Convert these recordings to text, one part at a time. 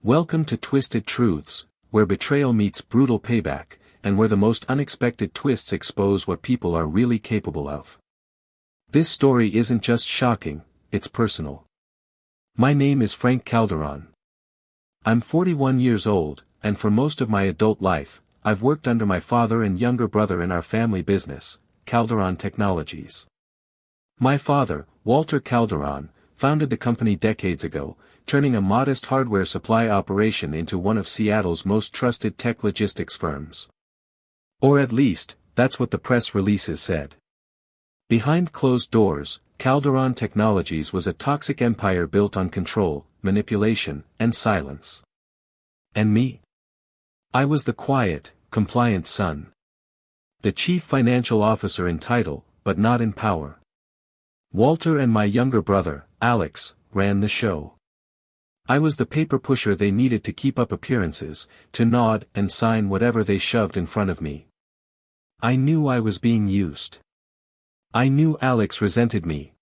Welcome to Twisted Truths, where betrayal meets brutal payback, and where the most unexpected twists expose what people are really capable of. This story isn't just shocking, it's personal. My name is Frank Calderon. I'm 41 years old, and for most of my adult life, I've worked under my father and younger brother in our family business, Calderon Technologies. My father, Walter Calderon, founded the company decades ago, turning a modest hardware supply operation into one of Seattle's most trusted tech logistics firms. Or at least, that's what the press releases said. Behind closed doors, Calderon Technologies was a toxic empire built on control, manipulation, and silence. And me? I was the quiet, compliant son. The chief financial officer in title, but not in power. Walter and my younger brother, Alex, ran the show. I was the paper pusher they needed to keep up appearances, to nod and sign whatever they shoved in front of me. I knew I was being used. I knew Alex resented me.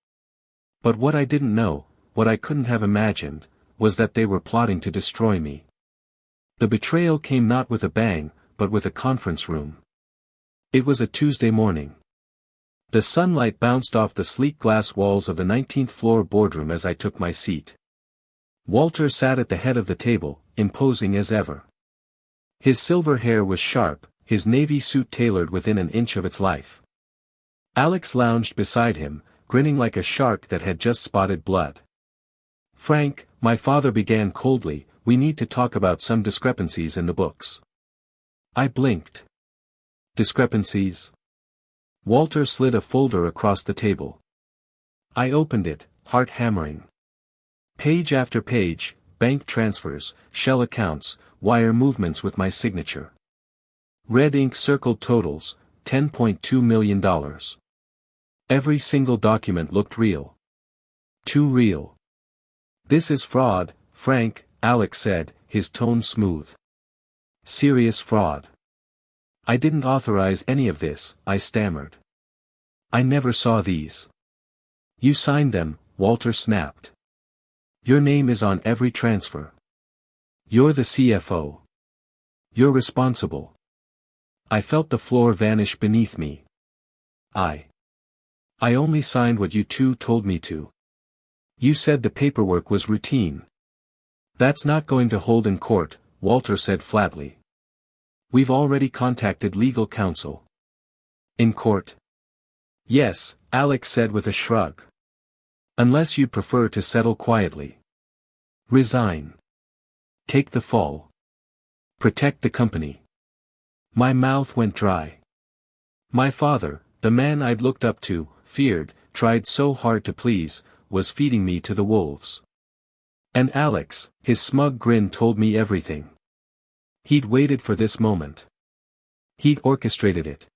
But what I didn't know, what I couldn't have imagined, was that they were plotting to destroy me. The betrayal came not with a bang, but with a conference room. It was a Tuesday morning. The sunlight bounced off the sleek glass walls of the 19th floor boardroom as I took my seat. Walter sat at the head of the table, imposing as ever. His silver hair was sharp, his navy suit tailored within an inch of its life. Alex lounged beside him, grinning like a shark that had just spotted blood. "Frank," my father began coldly, "we need to talk about some discrepancies in the books." I blinked. Discrepancies? Walter slid a folder across the table. I opened it, heart hammering. Page after page, bank transfers, shell accounts, wire movements with my signature. Red ink circled totals, $10.2 million. Every single document looked real. Too real. "This is fraud, Frank," Alex said, his tone smooth. "Serious fraud. I didn't authorize any of this," I stammered. "I never saw these." "You signed them," Walter snapped. "Your name is on every transfer. You're the CFO. You're responsible." I felt the floor vanish beneath me. I only signed what you two told me to. You said the paperwork was routine. "That's not going to hold in court," Walter said flatly. "We've already contacted legal counsel." "In court?" "Yes," Alex said with a shrug. "Unless you'd prefer to settle quietly. Resign. Take the fall. Protect the company." My mouth went dry. My father, the man I'd looked up to, feared, tried so hard to please, was feeding me to the wolves. And Alex, his smug grin told me everything. He'd waited for this moment. He'd orchestrated it.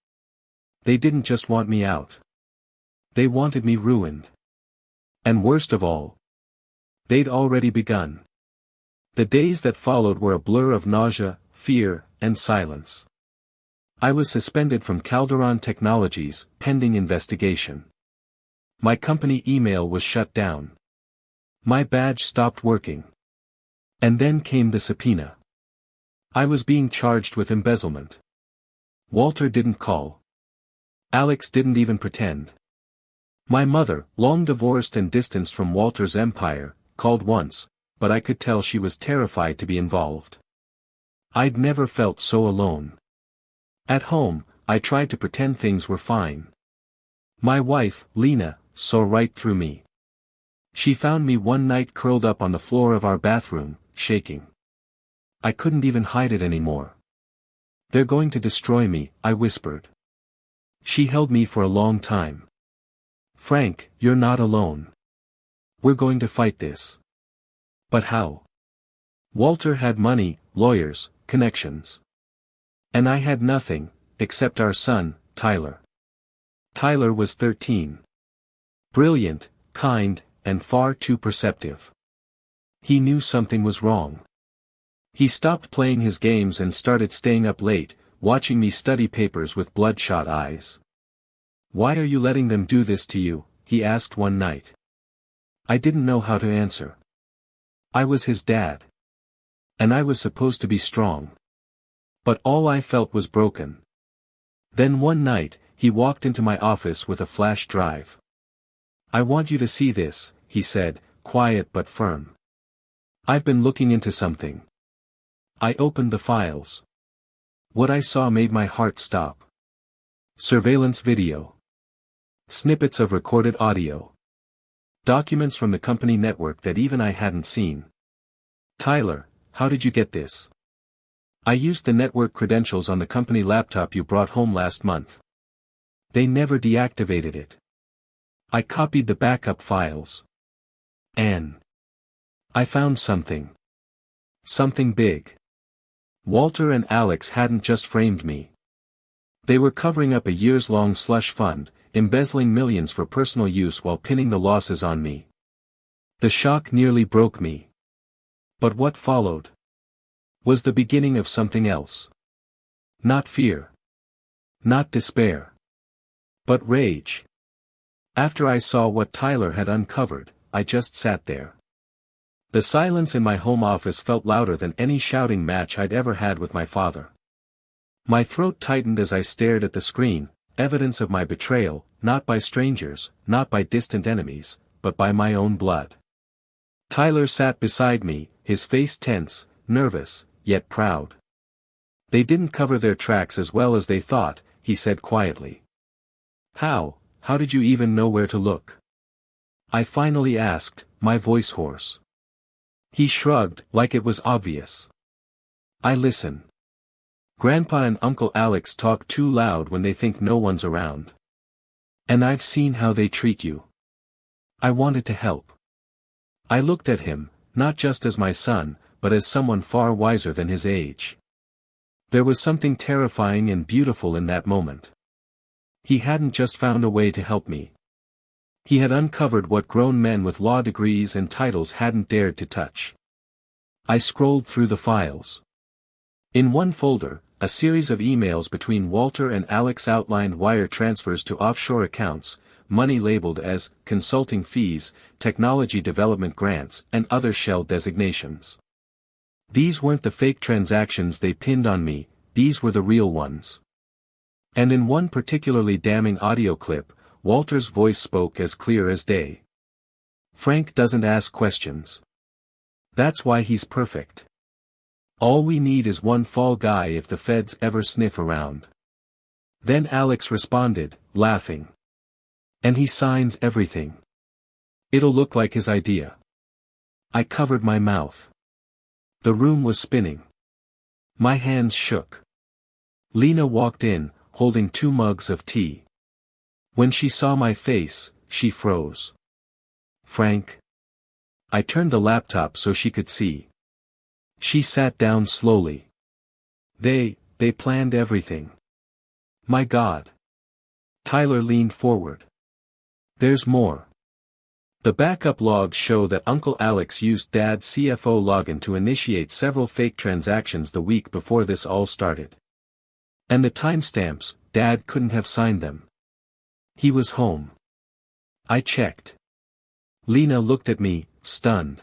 They didn't just want me out. They wanted me ruined. And worst of all, they'd already begun. The days that followed were a blur of nausea, fear, and silence. I was suspended from Calderon Technologies, pending investigation. My company email was shut down. My badge stopped working. And then came the subpoena. I was being charged with embezzlement. Walter didn't call. Alex didn't even pretend. My mother, long divorced and distanced from Walter's empire, called once, but I could tell she was terrified to be involved. I'd never felt so alone. At home, I tried to pretend things were fine. My wife, Lena, saw right through me. She found me one night curled up on the floor of our bathroom, shaking. I couldn't even hide it anymore. "They're going to destroy me," I whispered. She held me for a long time. "Frank, you're not alone. We're going to fight this." "But how?" Walter had money, lawyers, connections. And I had nothing, except our son, Tyler. Tyler was 13. Brilliant, kind, and far too perceptive. He knew something was wrong. He stopped playing his games and started staying up late, watching me study papers with bloodshot eyes. "Why are you letting them do this to you?" he asked one night. I didn't know how to answer. I was his dad. And I was supposed to be strong. But all I felt was broken. Then one night, he walked into my office with a flash drive. "I want you to see this," he said, quiet but firm. "I've been looking into something." I opened the files. What I saw made my heart stop. Surveillance video. Snippets of recorded audio. Documents from the company network that even I hadn't seen. "Tyler, how did you get this?" "I used the network credentials on the company laptop you brought home last month. They never deactivated it. I copied the backup files. And I found something. Something big. Walter and Alex hadn't just framed me. They were covering up a years-long slush fund, embezzling millions for personal use while pinning the losses on me. The shock nearly broke me. But what followed was the beginning of something else. Not fear. Not despair. But rage. After I saw what Tyler had uncovered, I just sat there. The silence in my home office felt louder than any shouting match I'd ever had with my father. My throat tightened as I stared at the screen, evidence of my betrayal, not by strangers, not by distant enemies, but by my own blood. Tyler sat beside me, his face tense, nervous, yet proud. "They didn't cover their tracks as well as they thought," he said quietly. How did you even know where to look?" I finally asked, my voice hoarse. He shrugged, like it was obvious. "I listen. Grandpa and Uncle Alex talk too loud when they think no one's around. And I've seen how they treat you." I wanted to help. I looked at him, not just as my son, but as someone far wiser than his age. There was something terrifying and beautiful in that moment. He hadn't just found a way to help me. He had uncovered what grown men with law degrees and titles hadn't dared to touch. I scrolled through the files. In one folder, a series of emails between Walter and Alex outlined wire transfers to offshore accounts, money labeled as consulting fees, technology development grants, and other shell designations. These weren't the fake transactions they pinned on me, these were the real ones. And in one particularly damning audio clip, Walter's voice spoke as clear as day. "Frank doesn't ask questions. That's why he's perfect. All we need is one fall guy if the feds ever sniff around." Then Alex responded, laughing. "And he signs everything. It'll look like his idea." I covered my mouth. The room was spinning. My hands shook. Lena walked in, holding 2 mugs of tea. When she saw my face, she froze. "Frank?" I turned the laptop so she could see. She sat down slowly. They planned everything." "My God." Tyler leaned forward. "There's more. The backup logs show that Uncle Alex used Dad's CFO login to initiate several fake transactions the week before this all started. And the timestamps, Dad couldn't have signed them. He was home. I checked." Lena looked at me, stunned.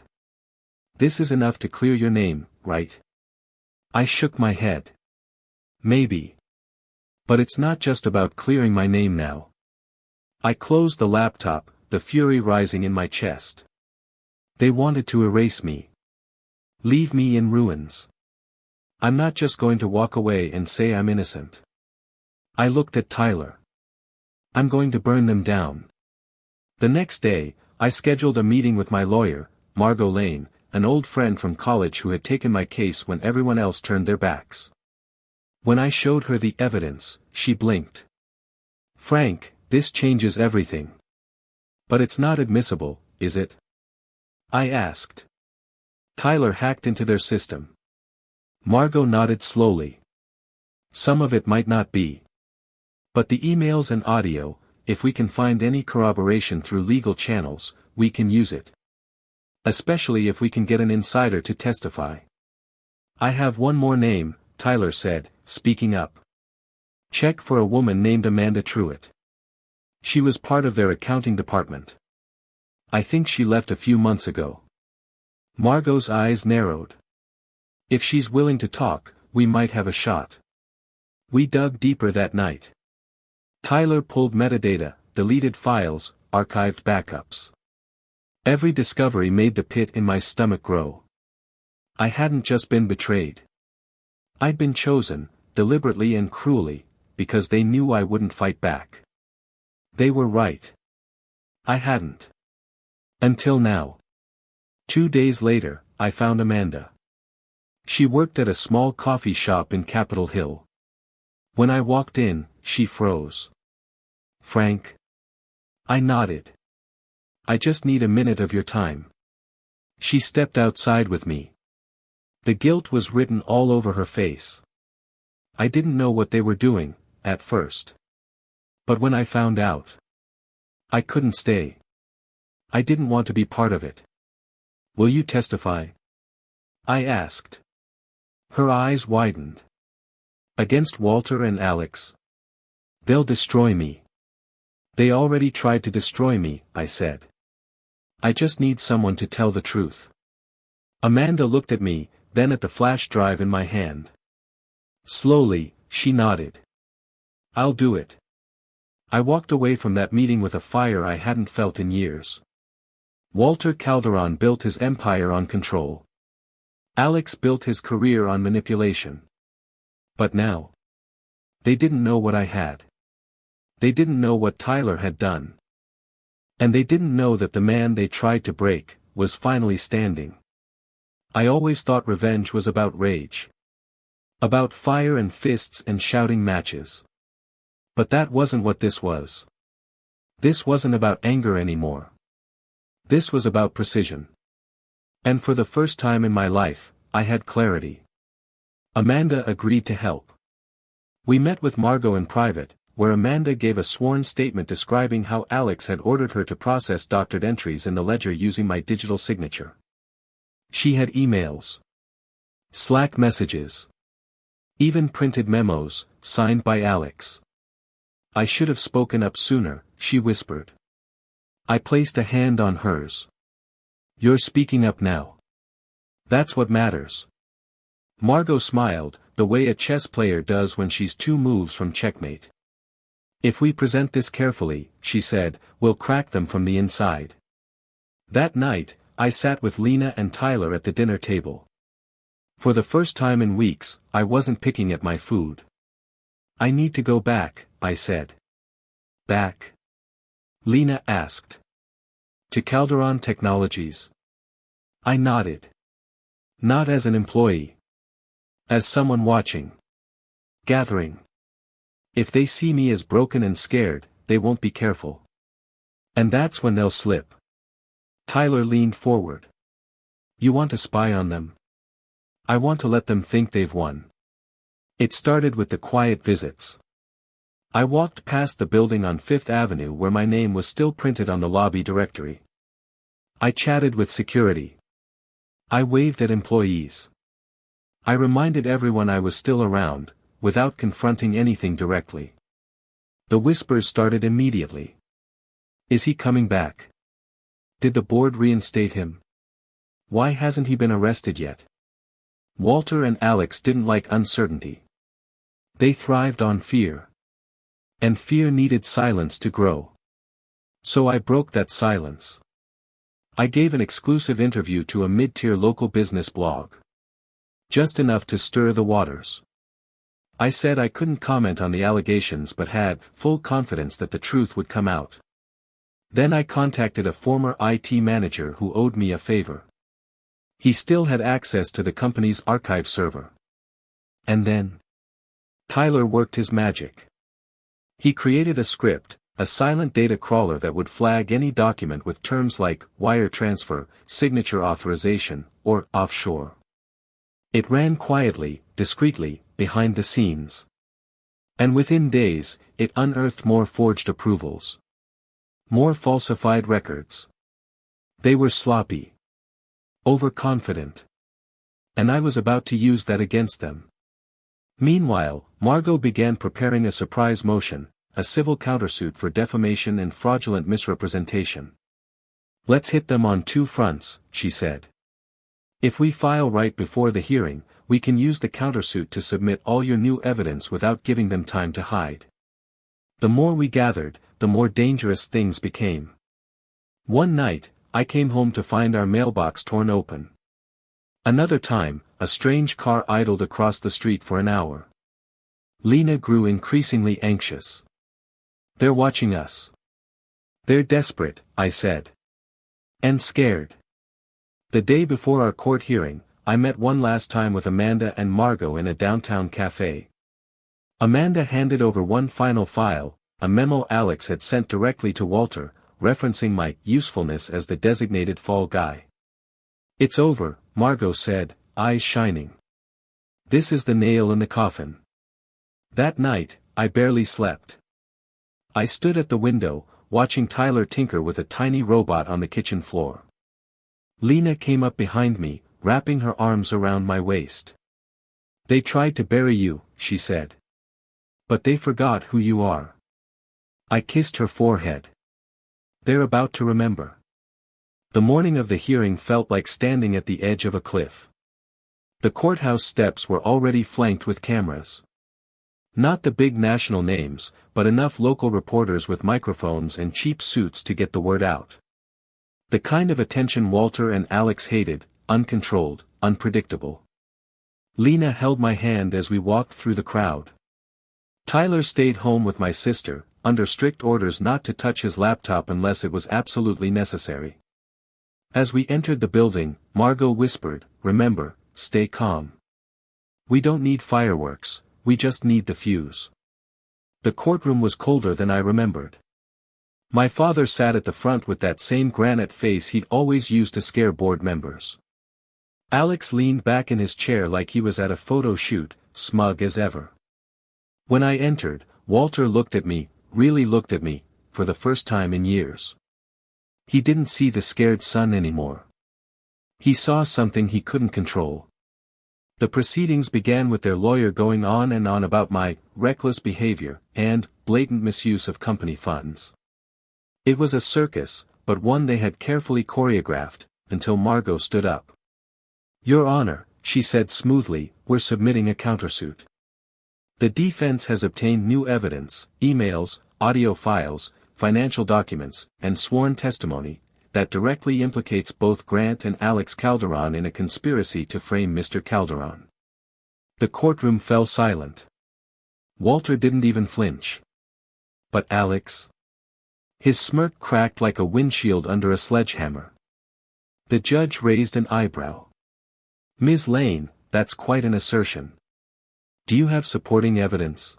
"This is enough to clear your name, right?" I shook my head. "Maybe. But it's not just about clearing my name now." I closed the laptop, the fury rising in my chest. They wanted to erase me. Leave me in ruins. I'm not just going to walk away and say I'm innocent. I looked at Tyler. I'm going to burn them down. The next day, I scheduled a meeting with my lawyer, Margot Lane, an old friend from college who had taken my case when everyone else turned their backs. When I showed her the evidence, she blinked. "Frank, this changes everything." "But it's not admissible, is it?" I asked. "Tyler hacked into their system." Margot nodded slowly. "Some of it might not be. But the emails and audio, if we can find any corroboration through legal channels, we can use it. Especially if we can get an insider to testify." "I have one more name," Tyler said, speaking up. "Check for a woman named Amanda Truitt. She was part of their accounting department. I think she left a few months ago." Margot's eyes narrowed. If she's willing to talk, we might have a shot. We dug deeper that night. Tyler pulled metadata, deleted files, archived backups. Every discovery made the pit in my stomach grow. I hadn't just been betrayed. I'd been chosen, deliberately and cruelly, because they knew I wouldn't fight back. They were right. I hadn't. Until now. 2 days later, I found Amanda. She worked at a small coffee shop in Capitol Hill. When I walked in, she froze. "Frank?" I nodded. "I just need a minute of your time." She stepped outside with me. The guilt was written all over her face. I didn't know what they were doing, at first. But when I found out, I couldn't stay. I didn't want to be part of it. "Will you testify?" I asked. Her eyes widened. "Against Walter and Alex? They'll destroy me." "They already tried to destroy me," I said. "I just need someone to tell the truth." Amanda looked at me, then at the flash drive in my hand. Slowly, she nodded. "I'll do it." I walked away from that meeting with a fire I hadn't felt in years. Walter Calderon built his empire on control. Alex built his career on manipulation. But now, they didn't know what I had. They didn't know what Tyler had done. And they didn't know that the man they tried to break was finally standing. I always thought revenge was about rage. About fire and fists and shouting matches. But that wasn't what this was. This wasn't about anger anymore. This was about precision. And for the first time in my life, I had clarity. Amanda agreed to help. We met with Margot in private, where Amanda gave a sworn statement describing how Alex had ordered her to process doctored entries in the ledger using my digital signature. She had emails, Slack messages, even printed memos, signed by Alex. "I should have spoken up sooner," she whispered. I placed a hand on hers. "You're speaking up now. That's what matters." Margot smiled, the way a chess player does when she's 2 moves from checkmate. "If we present this carefully," she said, "we'll crack them from the inside." That night, I sat with Lena and Tyler at the dinner table. For the first time in weeks, I wasn't picking at my food. "I need to go back," I said. "Back?" Lena asked. "To Calderon Technologies." I nodded. "Not as an employee. As someone watching. Gathering. If they see me as broken and scared, they won't be careful. And that's when they'll slip." Tyler leaned forward. "You want to spy on them?" "I want to let them think they've won." It started with the quiet visits. I walked past the building on 5th Avenue where my name was still printed on the lobby directory. I chatted with security. I waved at employees. I reminded everyone I was still around, without confronting anything directly. The whispers started immediately. "Is he coming back? Did the board reinstate him? Why hasn't he been arrested yet?" Walter and Alex didn't like uncertainty. They thrived on fear. And fear needed silence to grow. So I broke that silence. I gave an exclusive interview to a mid-tier local business blog. Just enough to stir the waters. I said I couldn't comment on the allegations but had full confidence that the truth would come out. Then I contacted a former IT manager who owed me a favor. He still had access to the company's archive server. And then Tyler worked his magic. He created a script, a silent data crawler that would flag any document with terms like wire transfer, signature authorization, or offshore. It ran quietly, discreetly, behind the scenes. And within days, it unearthed more forged approvals. More falsified records. They were sloppy. Overconfident. And I was about to use that against them. Meanwhile, Margot began preparing a surprise motion, a civil countersuit for defamation and fraudulent misrepresentation. "Let's hit them on 2 fronts," she said. "If we file right before the hearing, we can use the countersuit to submit all your new evidence without giving them time to hide. The more we gathered, the more dangerous things became. One night, I came home to find our mailbox torn open. Another time, a strange car idled across the street for an hour. Lena grew increasingly anxious. They're watching us. They're desperate, I said. And scared. The day before our court hearing, I met one last time with Amanda and Margot in a downtown cafe. Amanda handed over one final file, a memo Alex had sent directly to Walter, referencing my usefulness as the designated fall guy. It's over, Margot said, eyes shining. This is the nail in the coffin. That night, I barely slept. I stood at the window, watching Tyler tinker with a tiny robot on the kitchen floor. Lena came up behind me, wrapping her arms around my waist. They tried to bury you, she said. But they forgot who you are. I kissed her forehead. They're about to remember. The morning of the hearing felt like standing at the edge of a cliff. The courthouse steps were already flanked with cameras. Not the big national names, but enough local reporters with microphones and cheap suits to get the word out. The kind of attention Walter and Alex hated, uncontrolled, unpredictable. Lena held my hand as we walked through the crowd. Tyler stayed home with my sister, under strict orders not to touch his laptop unless it was absolutely necessary. As we entered the building, Margot whispered, "Remember, stay calm. We don't need fireworks, we just need the fuse." The courtroom was colder than I remembered. My father sat at the front with that same granite face he'd always used to scare board members. Alex leaned back in his chair like he was at a photo shoot, smug as ever. When I entered, Walter looked at me, really looked at me, for the first time in years. He didn't see the scared son anymore. He saw something he couldn't control. The proceedings began with their lawyer going on and on about my reckless behavior and blatant misuse of company funds. It was a circus, but one they had carefully choreographed, until Margot stood up. "Your Honor," she said smoothly, "we're submitting a countersuit. The defense has obtained new evidence, emails, audio files, financial documents, and sworn testimony, that directly implicates both Grant and Alex Calderon in a conspiracy to frame Mr. Calderon." The courtroom fell silent. Walter didn't even flinch. But Alex? His smirk cracked like a windshield under a sledgehammer. The judge raised an eyebrow. "Ms. Lane, that's quite an assertion. Do you have supporting evidence?"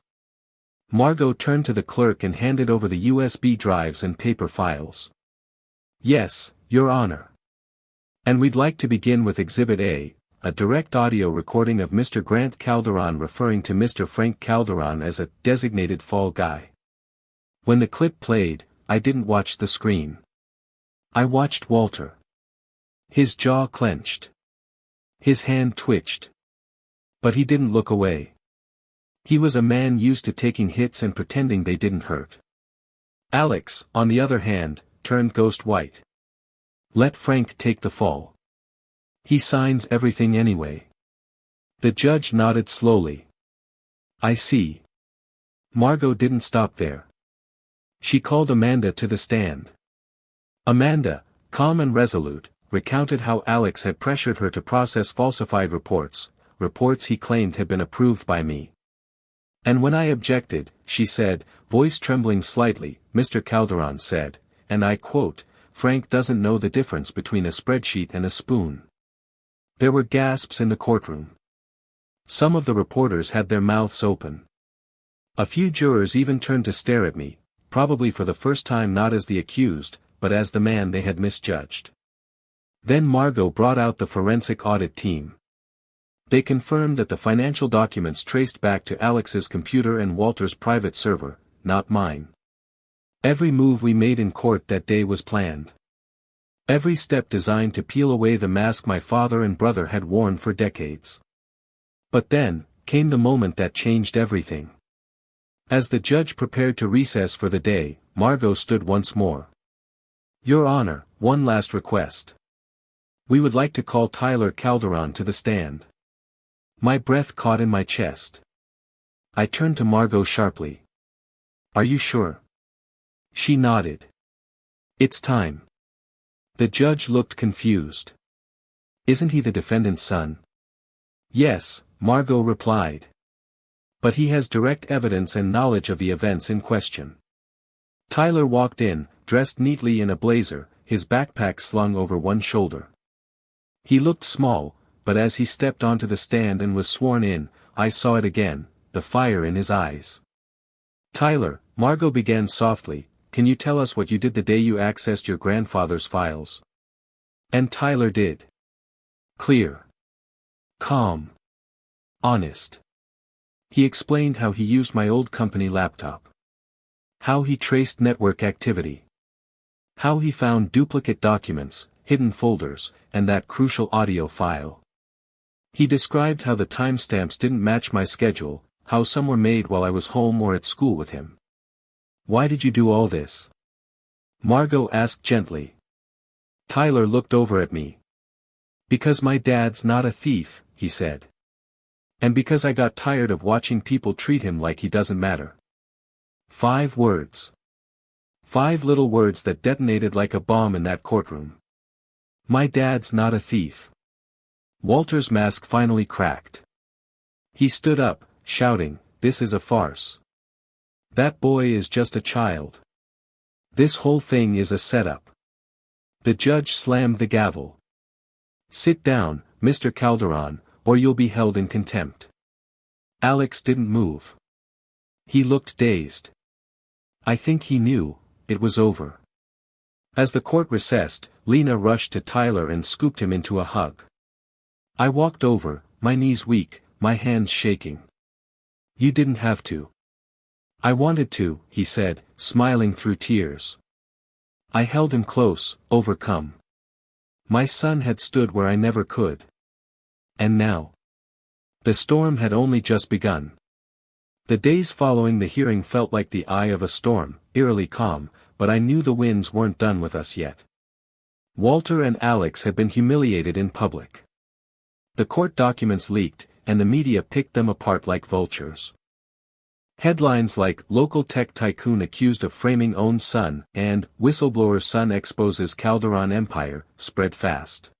Margot turned to the clerk and handed over the USB drives and paper files. "Yes, Your Honor. And we'd like to begin with Exhibit A, a direct audio recording of Mr. Grant Calderon referring to Mr. Frank Calderon as a designated fall guy." When the clip played, I didn't watch the screen. I watched Walter. His jaw clenched. His hand twitched. But he didn't look away. He was a man used to taking hits and pretending they didn't hurt. Alex, on the other hand, turned ghost white. "Let Frank take the fall. He signs everything anyway." The judge nodded slowly. "I see." Margot didn't stop there. She called Amanda to the stand. Amanda, calm and resolute, recounted how Alex had pressured her to process falsified reports he claimed had been approved by me. "And when I objected," she said, voice trembling slightly, "Mr. Calderon said, and I quote, 'Frank doesn't know the difference between a spreadsheet and a spoon.'" There were gasps in the courtroom. Some of the reporters had their mouths open. A few jurors even turned to stare at me, probably for the first time not as the accused, but as the man they had misjudged. Then Margot brought out the forensic audit team. They confirmed that the financial documents traced back to Alex's computer and Walter's private server, not mine. Every move we made in court that day was planned. Every step designed to peel away the mask my father and brother had worn for decades. But then, came the moment that changed everything. As the judge prepared to recess for the day, Margot stood once more. "Your Honor, one last request. We would like to call Tyler Calderon to the stand." My breath caught in my chest. I turned to Margot sharply. Are you sure? She nodded. It's time. The judge looked confused. Isn't he the defendant's son? Yes, Margot replied. But he has direct evidence and knowledge of the events in question. Tyler walked in, dressed neatly in a blazer, his backpack slung over one shoulder. He looked small, but as he stepped onto the stand and was sworn in, I saw it again, the fire in his eyes. Tyler, Margot began softly, can you tell us what you did the day you accessed your grandfather's files? And Tyler did. Clear. Calm. Honest. He explained how he used my old company laptop. How he traced network activity. How he found duplicate documents, hidden folders, and that crucial audio file. He described how the timestamps didn't match my schedule, how some were made while I was home or at school with him. Why did you do all this? Margot asked gently. Tyler looked over at me. Because my dad's not a thief, he said. And because I got tired of watching people treat him like he doesn't matter. 5 words. 5 little words that detonated like a bomb in that courtroom. My dad's not a thief. Walter's mask finally cracked. He stood up, shouting, this is a farce. That boy is just a child. This whole thing is a setup. The judge slammed the gavel. Sit down, Mr. Calderon, or you'll be held in contempt. Alex didn't move. He looked dazed. I think he knew, it was over. As the court recessed, Lena rushed to Tyler and scooped him into a hug. I walked over, my knees weak, my hands shaking. You didn't have to. I wanted to, he said, smiling through tears. I held him close, overcome. My son had stood where I never could. And now? The storm had only just begun. The days following the hearing felt like the eye of a storm, eerily calm, but I knew the winds weren't done with us yet. Walter and Alex had been humiliated in public. The court documents leaked, and the media picked them apart like vultures. Headlines like "Local Tech Tycoon Accused of Framing Own Son" and "Whistleblower Son Exposes Calderon Empire" spread fast.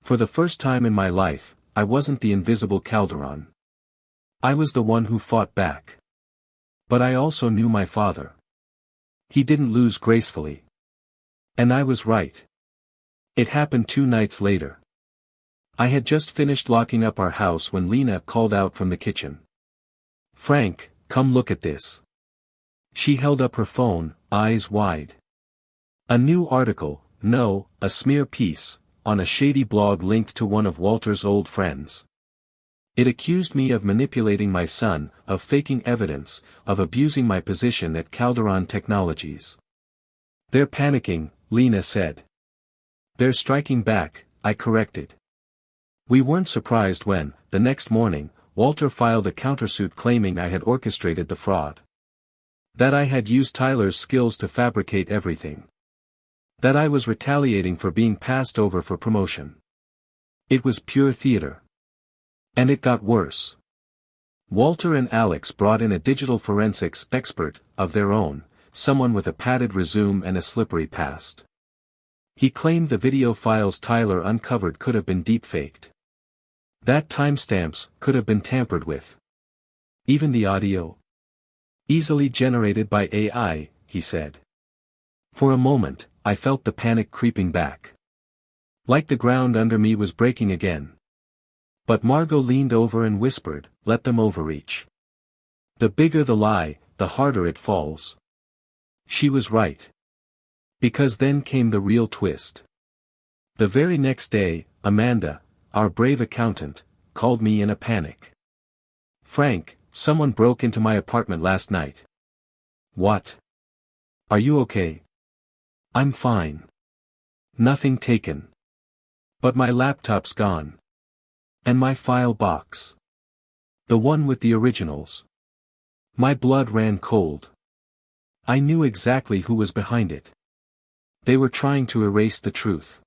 For the first time in my life, I wasn't the invisible Calderon. I was the one who fought back. But I also knew my father. He didn't lose gracefully. And I was right. It happened 2 nights later. I had just finished locking up our house when Lena called out from the kitchen. Frank, come look at this. She held up her phone, eyes wide. A new article, no, a smear piece, on a shady blog linked to one of Walter's old friends. It accused me of manipulating my son, of faking evidence, of abusing my position at Calderon Technologies. They're panicking, Lena said. They're striking back, I corrected. We weren't surprised when, the next morning, Walter filed a countersuit claiming I had orchestrated the fraud. That I had used Tyler's skills to fabricate everything. That I was retaliating for being passed over for promotion. It was pure theater. And it got worse. Walter and Alex brought in a digital forensics expert, of their own, someone with a padded resume and a slippery past. He claimed the video files Tyler uncovered could have been deepfaked. That timestamps could have been tampered with. Even the audio? Easily generated by AI, he said. For a moment, I felt the panic creeping back. Like the ground under me was breaking again. But Margot leaned over and whispered, let them overreach. The bigger the lie, the harder it falls. She was right. Because then came the real twist. The very next day, Amanda, our brave accountant, called me in a panic. Frank, someone broke into my apartment last night. What? Are you okay? I'm fine. Nothing taken. But my laptop's gone. And my file box. The one with the originals. My blood ran cold. I knew exactly who was behind it. They were trying to erase the truth.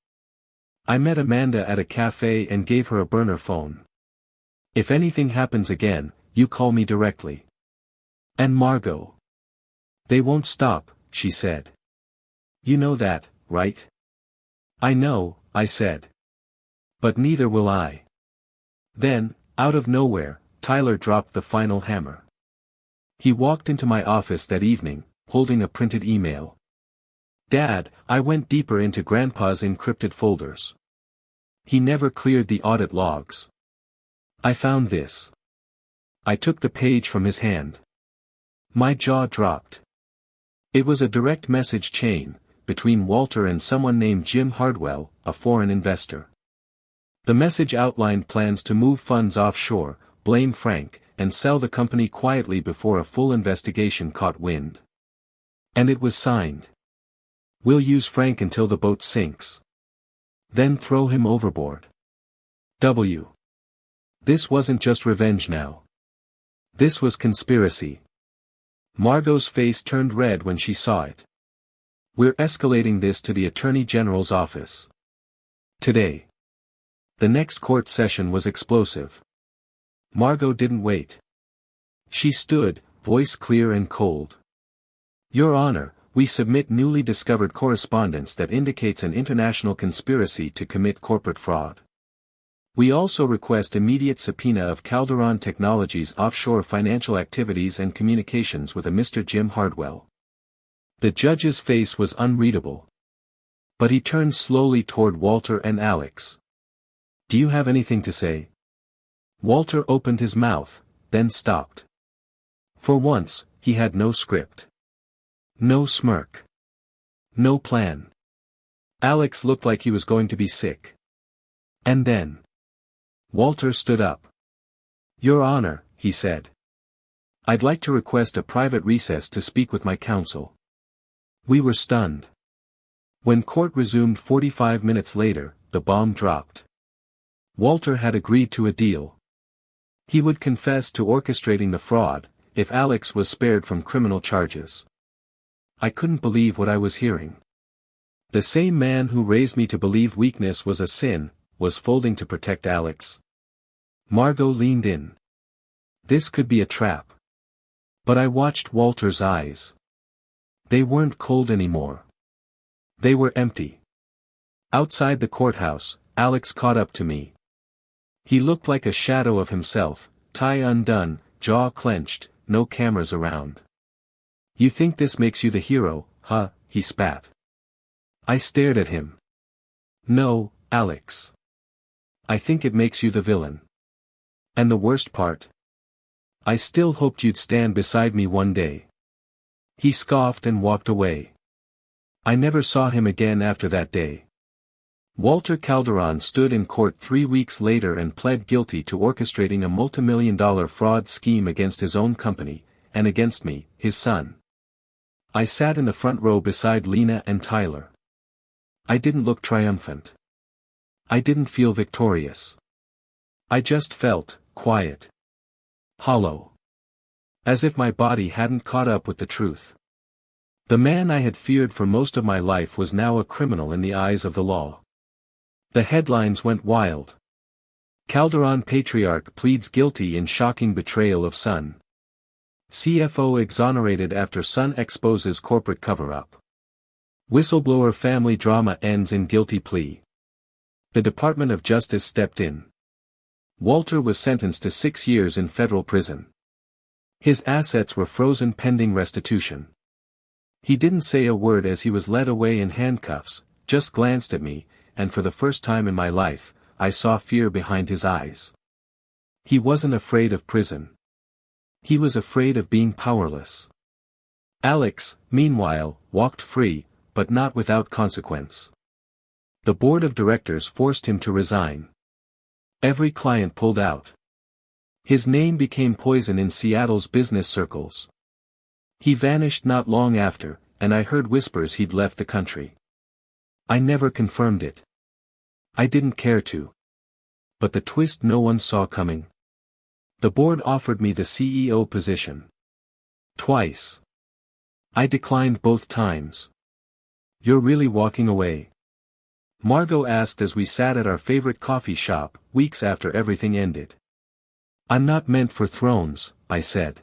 I met Amanda at a cafe and gave her a burner phone. If anything happens again, you call me directly. And Margot. They won't stop, she said. You know that, right? I know, I said. But neither will I. Then, out of nowhere, Tyler dropped the final hammer. He walked into my office that evening, holding a printed email. Dad, I went deeper into Grandpa's encrypted folders. He never cleared the audit logs. I found this. I took the page from his hand. My jaw dropped. It was a direct message chain, between Walter and someone named Jim Hardwell, a foreign investor. The message outlined plans to move funds offshore, blame Frank, and sell the company quietly before a full investigation caught wind. And it was signed. We'll use Frank until the boat sinks. Then throw him overboard. W. This wasn't just revenge now. This was conspiracy. Margot's face turned red when she saw it. We're escalating this to the Attorney General's office. Today. The next court session was explosive. Margot didn't wait. She stood, voice clear and cold. Your Honor, we submit newly discovered correspondence that indicates an international conspiracy to commit corporate fraud. We also request immediate subpoena of Calderon Technologies' offshore financial activities and communications with a Mr. Jim Hardwell. The judge's face was unreadable. But he turned slowly toward Walter and Alex. Do you have anything to say? Walter opened his mouth, then stopped. For once, he had no script. No smirk. No plan. Alex looked like he was going to be sick. And then. Walter stood up. Your Honor, he said. I'd like to request a private recess to speak with my counsel. We were stunned. When court resumed 45 minutes later, the bomb dropped. Walter had agreed to a deal. He would confess to orchestrating the fraud, if Alex was spared from criminal charges. I couldn't believe what I was hearing. The same man who raised me to believe weakness was a sin, was folding to protect Alex. Margot leaned in. This could be a trap. But I watched Walter's eyes. They weren't cold anymore. They were empty. Outside the courthouse, Alex caught up to me. He looked like a shadow of himself, tie undone, jaw clenched, no cameras around. You think this makes you the hero, huh? He spat. I stared at him. No, Alex. I think it makes you the villain. And the worst part? I still hoped you'd stand beside me one day. He scoffed and walked away. I never saw him again after that day. Walter Calderon stood in court 3 weeks later and pled guilty to orchestrating a multimillion-dollar fraud scheme against his own company, and against me, his son. I sat in the front row beside Lena and Tyler. I didn't look triumphant. I didn't feel victorious. I just felt quiet. Hollow. As if my body hadn't caught up with the truth. The man I had feared for most of my life was now a criminal in the eyes of the law. The headlines went wild. Calderon patriarch pleads guilty in shocking betrayal of son. CFO exonerated after son exposes corporate cover-up. Whistleblower family drama ends in guilty plea. The Department of Justice stepped in. Walter was sentenced to 6 years in federal prison. His assets were frozen pending restitution. He didn't say a word as he was led away in handcuffs, just glanced at me, and for the first time in my life, I saw fear behind his eyes. He wasn't afraid of prison. He was afraid of being powerless. Alex, meanwhile, walked free, but not without consequence. The board of directors forced him to resign. Every client pulled out. His name became poison in Seattle's business circles. He vanished not long after, and I heard whispers he'd left the country. I never confirmed it. I didn't care to. But the twist no one saw coming. The board offered me the CEO position. Twice. I declined both times. You're really walking away? Margot asked as we sat at our favorite coffee shop, weeks after everything ended. I'm not meant for thrones, I said.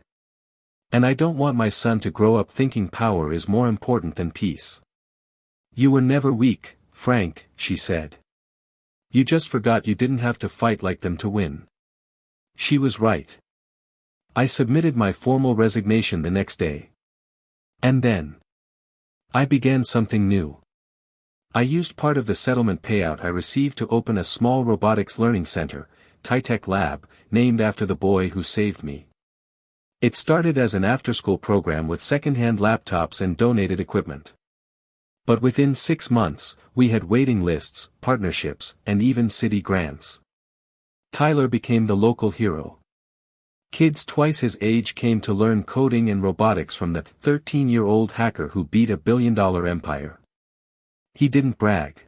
And I don't want my son to grow up thinking power is more important than peace. You were never weak, Frank, she said. You just forgot you didn't have to fight like them to win. She was right. I submitted my formal resignation the next day. And then I began something new. I used part of the settlement payout I received to open a small robotics learning center, Tech Lab, named after the boy who saved me. It started as an after-school program with second-hand laptops and donated equipment. But within 6 months, we had waiting lists, partnerships, and even city grants. Tyler became the local hero. Kids twice his age came to learn coding and robotics from the 13-year-old hacker who beat a billion-dollar empire. He didn't brag.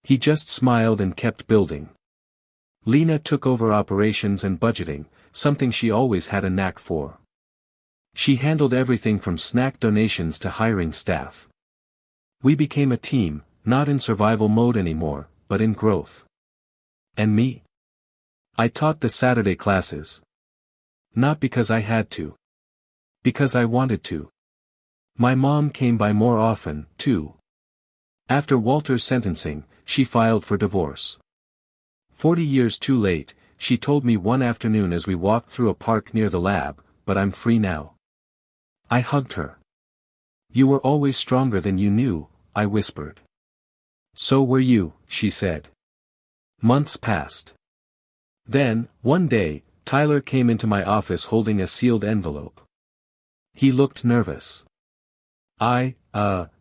He just smiled and kept building. Lena took over operations and budgeting, something she always had a knack for. She handled everything from snack donations to hiring staff. We became a team, not in survival mode anymore, but in growth. And me? I taught the Saturday classes. Not because I had to. Because I wanted to. My mom came by more often, too. After Walter's sentencing, she filed for divorce. 40 years too late, she told me one afternoon as we walked through a park near the lab, but I'm free now. I hugged her. You were always stronger than you knew, I whispered. So were you, she said. Months passed. Then, one day, Tyler came into my office holding a sealed envelope. He looked nervous. I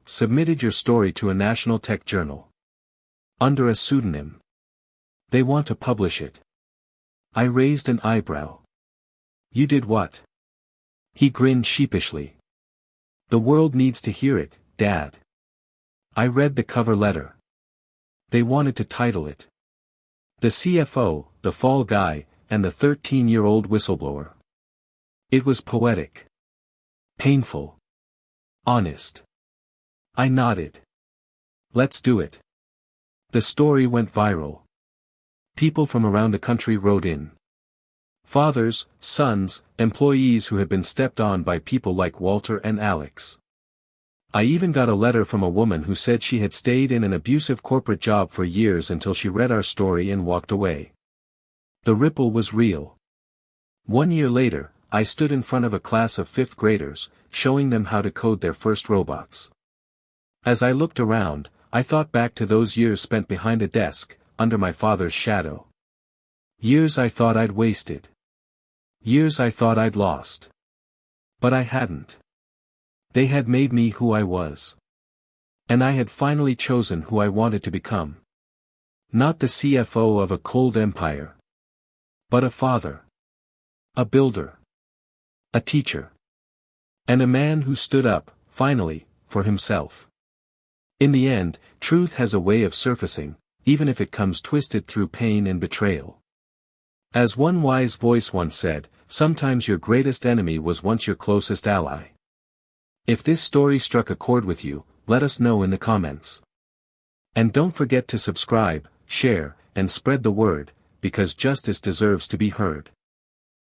submitted your story to a national tech journal. Under a pseudonym. They want to publish it. I raised an eyebrow. You did what? He grinned sheepishly. The world needs to hear it, Dad. I read the cover letter. They wanted to title it The CFO, the Fall Guy, and the 13-year-old Whistleblower. It was poetic. Painful. Honest. I nodded. Let's do it. The story went viral. People from around the country wrote in. Fathers, sons, employees who had been stepped on by people like Walter and Alex. I even got a letter from a woman who said she had stayed in an abusive corporate job for years until she read our story and walked away. The ripple was real. 1 year later, I stood in front of a class of 5th graders, showing them how to code their first robots. As I looked around, I thought back to those years spent behind a desk, under my father's shadow. Years I thought I'd wasted. Years I thought I'd lost. But I hadn't. They had made me who I was. And I had finally chosen who I wanted to become. Not the CFO of a cold empire. But a father. A builder. A teacher. And a man who stood up, finally, for himself. In the end, truth has a way of surfacing, even if it comes twisted through pain and betrayal. As one wise voice once said, sometimes your greatest enemy was once your closest ally. If this story struck a chord with you, let us know in the comments. And don't forget to subscribe, share, and spread the word, because justice deserves to be heard.